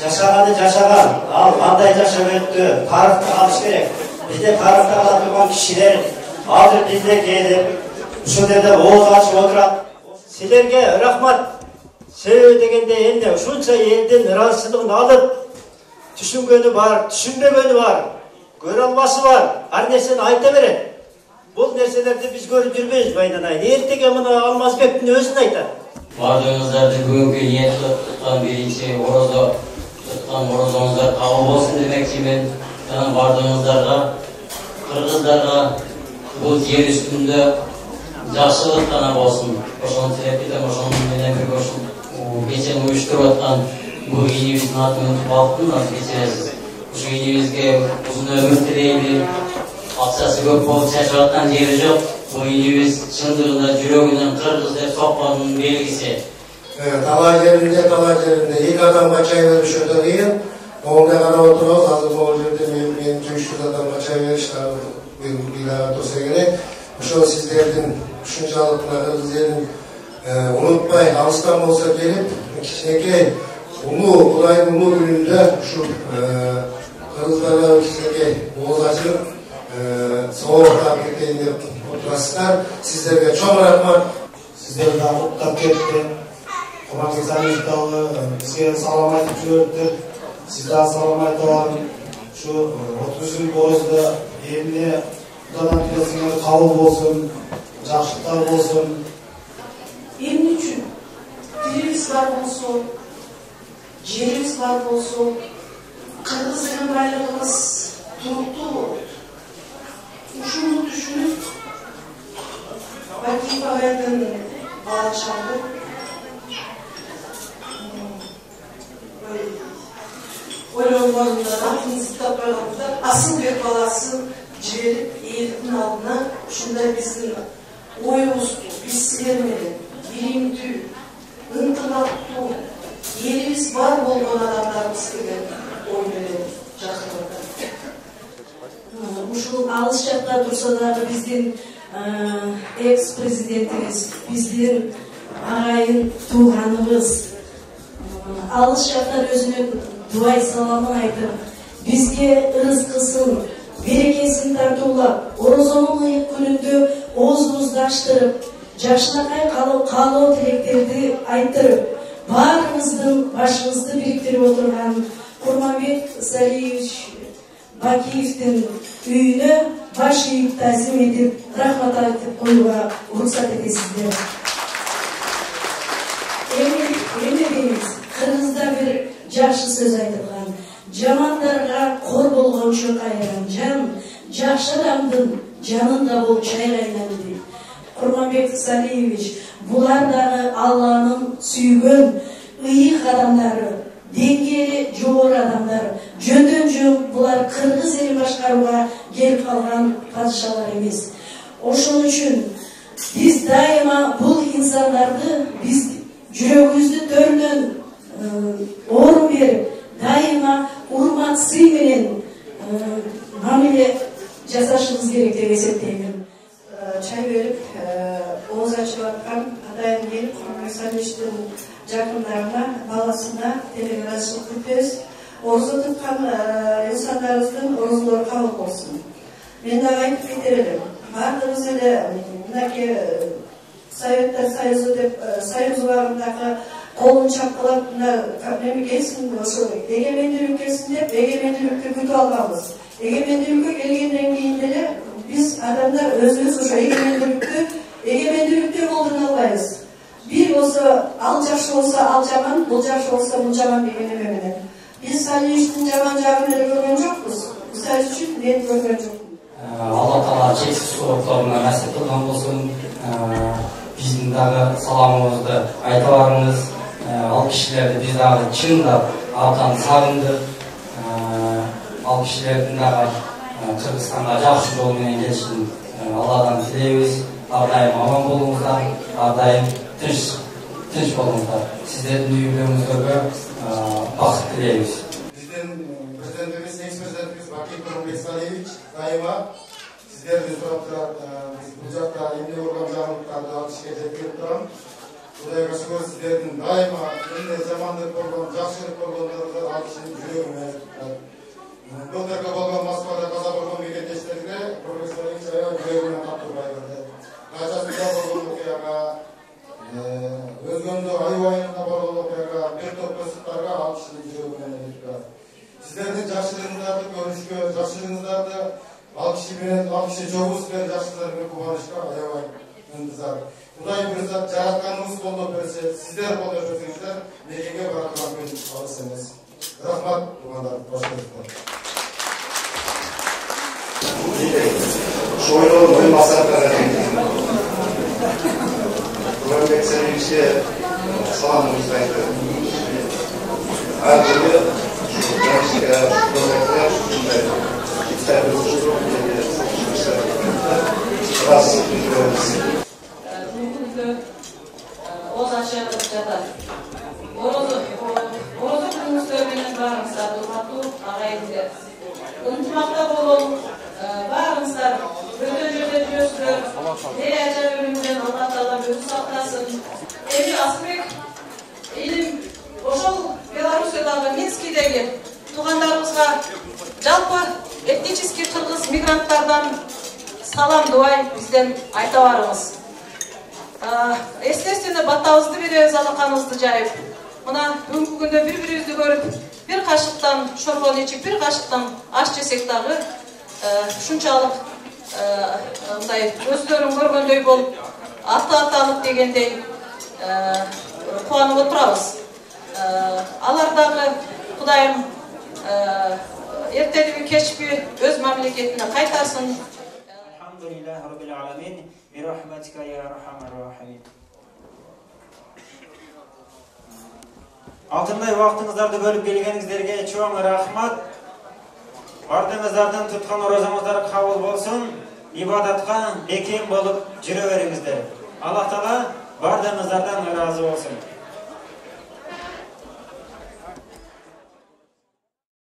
Жашағаны жашаған, ал қандай жашап өтті, тарихты алыш керек. Бізде тарихты ала тұрған кішілер азыр бізде келіп, ушул жерде ооз ачып отурат. Силерге рахмат. Себеби дегенде энди ушунча элдин ыраазычылыгын алып, түшүнгөнү бар, түшүнбөгөнү бар, көрө албасы бар, ар нерсени айта берет. Бул нерселерди биз көрүп жүрбөйбүз байнанайын. Эртеге мына Алмазбектин өзүн айтат. Бардığınızlarda bugünkü niyet tutkan birinci orozo tutkan orozonuzlar kabul olsun demekçiyim. Yani bardığınızlarda Kırgızlarga bu yer üstünde жақсылық қана болсын. Ошоны тілеп кетем, ошоның менен бирге кечен уюштуруп аткан бул ийибиздин атын унутуп калыптын, кечиресиз. Ушу ийибизге узун өмүр тилейли. Акчасы көп болуп чачып аткан жери жок. Bu iyimiz çındığında жүрөгүнөн Kırgız деп сокконун белгиси. Талай жеринде эки адамга чай бериш өтө кыйын. Оңда карап отурабыз, азыр могул жерде мен 300 адамга чай бериш бир турса керек. Ошол сиздердин ушунчалык Кыргыз элин унутпай, алыстан болсо келип, кичинекей улуу Кудайдын улуу күнүндө ушу кыргыздарга кичинекей ооз ачып, соолуктап кетейин деп oturasızlar. Sizlerge çok rahmat. Sizleri daha mutlak etti. Kur'an-ı Kerim'de bizge salam aytıp jibirdi. Siz daha salam aytalım. Şu 30 yıl boyunca eline Kudadan tilesingler kabul bolsun, жақшылықтар bolsun. Emin üçün dilimiz var bolsun, жерimiz var bolsun, Kırgız elin bayrağımız turuklu. Uşunu düşünüp Bakif Ağay'dan bağlaşandı. Oylanlarında rahatınızı tapırlarında asıl bir balası civerip eğilimin aldığına şunda bizim oyumuzdu, biz silermedi, bilimdi, ıntılattı, yerimiz var bolgan adamlarımız gibi oynadı жақында. Ушул алыс жакта турса дагы биздин экс-президентибиз, биздин агайын тууганыбыз алыс жактан өзүнүн дубай саламын айтып, бизге ырыскысын, берекесин тартуулап, орозонун ыйык күнүндө оозубузду ачтырып, жакшынакай каалоо тилектерди айттырып, баарыбыздын башыбызды бириктирип отурган Курманбек Салиевич Бакиевтин үйүнө баш ийип тазим этип, рахмат айтып коюуга уруксат этесиздер. Эми дейбиз, Кыргызда бир жакшы сөз айтылган, жамандарга кор болгончу кайран жан, жакшы адамдын жанында бол чайгайнан дейт. Курманбек Салиевич, булар дагы Алланын сүйгөн ыйык адамдары, деңгээли жогору адамдар, жөндөн-жөн булар Кыргыз элин башкарууга келип калган падышалар эмес. Ошон үчүн биз дайыма бул инсандарды биз жүрөгүбүздү төрүнөн орун берип, дайыма урмат сый менен мамиле жасашыбыз керек деп эсептеймин. Çay verip ооз ачып аткан атайын келип Курманбек Салиевичтин жақындарына, баласына телеграфчылык күтөбүз. Орозо туткан инсандарыбыздын орозолору кабыл болсун. Мен дагы айтып кетер элем. Баардыгыбыз эле мынакей Советтер Союзу деп союз убагындагы колун чапкылап неме келсин, ошо эгемендүүлүк келсин деп эгемендүүлүктү күтүп алганбыз. Эгемендүүлүккө келгенден кийин деле Biz adamlar özümüz uşa egemendilikte olduğunu albayız. Bir olsa al jaşı olsa al jaman, bul jaşı olsa bul jaman degeni memene. Biz Salih'in jaman jagını görgen jokpuz. Misal üçün ben görgen jokpum. Allah Taala çeksiz soğuklarına nasip kılgan bolsun. Bizim dagı salamımızdı ayta barыңыз. Al kişilerdi biz dagı çындap abdan sagındık. Al kişilerдің dagı Kırgızстанга жакшы жол менен келишин Алладан тилейбиз. Ар дайым аман болуңуздар, ар дайым тынч болуңуздар. Сиздердин үй бүлөңүздөргө бакыт тилейбиз. Биздин президентибиз, экс-президентибиз Бакир Турмбекалиевич дайыма сиздерди сурап турат. Биз бул жакта эмне болгон жаңылыктарды алышка жеткирип турам. Кудайга шүгүр сиздердин дайыма эмне жамандык болгон, жакшылык болгондорду алышын жүрөгүмө. Былтыркы болгон Москвада каза болгон мекендештерге профессор Исаева жүрөгүнөн каттырбай берди. Качасында болгон окуяга, өзгөндө айыбайында болгон окуяга бир топ кызыктарга алышын жүрөгүнөн айтып турат. Сиздердин жакшылыгыңыздарды көрүшкө, жакшылыгыңыздарды ал киши жобуз менен жакшылыгын кубанышка аябай ынтызар. Кудай буюрса жаратканыбыз колдоп берсе, сиздер колдоп берсеңиздер, мекенге бара турган күн алыс эмес. Рахмат, туугандар, кош келиңиздер. Oyun masrafları Kurban Servis'e salamımızı ayırıyorum. Her türlü gençlikler, projekler, kitler, rahatsızlık duyuyoruz. Bugünkü Ozaç'a jatar. Orozu günümüz törmenen barыңыздар, урматтуу агайындар. Ынтымакта болуп, барыңыздар, өтө жерде жүрөсүздөр. Ажа өлүмүнөн Алла Таала өзү сактасын. Эми Асылбек илим ошол Белоруссиядагы Минскидеги туугандарыбызга жалпы этнический кыргыз мигранттардан салам дубай бизден айта барыңыз. Естественно, батабызды беребиз, алаканыбызды жайып. Мына бүгүнкү күндө бири-бирибизди көрүп, бир кашыктан шорбон ичип, бир кашыктан аш жесек дагы ушунчалык мындай өздөрүн көргөндөй болуп, аталык дегендей кубанып отурабыз. Алар дагы Кудайым эртеби кечпи өз мамлекетине кайтарсын. Elhamdülillahi Rabbil Alamin. Bi rahmetika ya Erhamer Rahimin. Алтындай вақтыңыздарды бөліп келгеніңіздерге чоң рахмат. Бардыңыздардан тұтқан оразаңыздар қабыл болсын. Ибадатқа бекем болып жүре беріңіздер. Аллах Таала бардыңыздардан разы болсын.